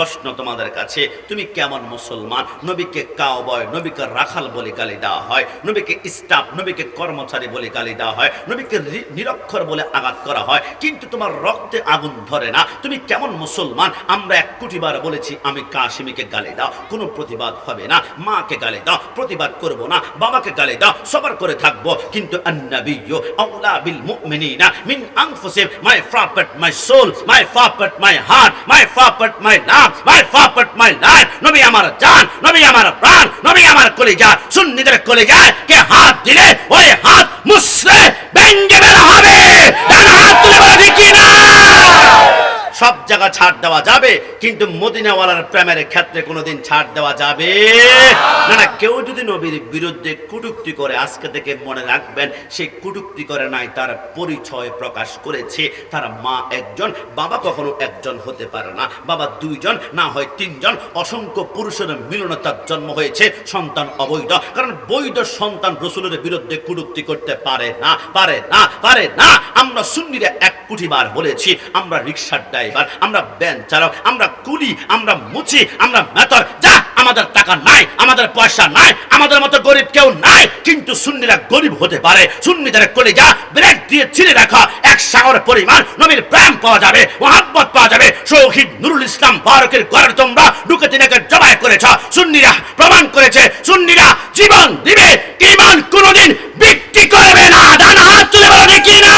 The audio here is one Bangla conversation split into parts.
প্রশ্ন তোমাদের কাছে, তুমি কেমন মুসলমান? নবীকে কাওবয়, নবীকে রাখাল বলে গালি দেওয়া হয়, নবীকে স্টাফ, নবীকে কর্মচারী বলে গালি দেওয়া হয়, নবীকে নিরক্ষর বলে আঘাত করা হয়, কিন্তু তোমার রক্তে আগুন ধরে না। তুমি কেমন মুসলমান? আমরা 1 কোটি বার বলেছি আমি কাশিমিকে গালি দাও, কোনো প্রতিবাদ হবে না। মাকে গালি দাও, প্রতিবাদ করব না। বাবাকে গালি দাও, সবার করে থাকবো। কিন্তু আন-নাবিয়্যু আওলা বিল মুমিনিনা মিন আনফুসিহিম, my prophet, my soul, my prophet, my heart, my prophet, my love, my prophet, my life. নবী আমার জান, নবী আমার প্রাণ, নবী আমার কলিজা। সুন্নিদের কলিজায় কে হাত দিলে ওই হাত মুসলে ভেঙে বের হবে। ডান হাত তুলে বলা ঠিক কি না? সব জায়গা ছাড় দেওয়া যাবে, কিন্তু মদিনাওয়ালার প্রেমের ক্ষেত্রে কোনোদিন ছাড় দেওয়া যাবে না। না, কেউ যদি নবীর বিরুদ্ধে কটূক্তি করে, আজকে থেকে মনে রাখবেন, সে কটূক্তি করে নাই, তার পরিচয় প্রকাশ করেছে। তার মা একজন, বাবা কখনো একজন হতে পারে না। বাবা 2 জন, না হয় 3 জন। অসংখ্য পুরুষের মিলনে তার জন্ম হয়েছে। সন্তান অবৈধ, কারণ বৈধ সন্তান রাসূলের বিরুদ্ধে কটূক্তি করতে পারে না, পারে না, পারে না। আমরা সুন্নিরা 1 কোটি বার বলেছি, আমরা রিকশার ড্রাইভার, আমরা ভ্যান চালক, আমরা কুলি, আমরা মুচি, আমরা মেথর, যা আমাদের টাকা নাই, আমাদের পয়সা নাই, আমাদের মতো গরিব কেউ নাই, কিন্তু সুন্নিরা গরিব হতে পারে। সুন্নিদের কলিজা ব্রেক দিয়ে ছিঁড়ে রাখা 1 সাগর পরিমাণ নবীর প্রেম পাওয়া যাবে, মহব্বত পাওয়া যাবে। শহীদ নুরুল ইসলাম ফারুকের ঘরে তোমরা ঢুকে তিনাকে জবাই করেছ। সুন্নিরা প্রমাণ করেছে, সুন্নিরা জীবন দিবে, ঈমান কোনোদিন বিক্রি করবে না। ডান হাত তুলে বলো ঠিক কি না?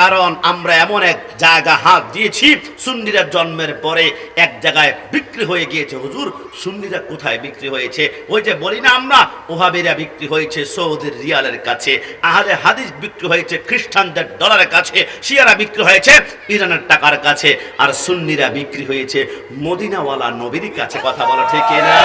কারণ আমরা এমন এক জায়গা হাত দিয়েছি, সুন্নিরা জন্মের পরে এক জায়গায় বিক্রি হয়ে গিয়েছে। হুজুর, সুন্নিরা কোথায় বিক্রি হয়েছে? ওই যে বলি না আমরা, ওহাবিরা বিক্রি হয়েছে সৌদির রিয়ালের কাছে, আহলে হাদিস বিক্রি হয়েছে খ্রিস্টানদের ডলারের কাছে, শিয়ারা বিক্রি হয়েছে ইরানের টাকার কাছে, আর সুন্নিরা বিক্রি হয়েছে মদিনাওয়ালা নবীর কাছে। কথা বলো ঠিক না?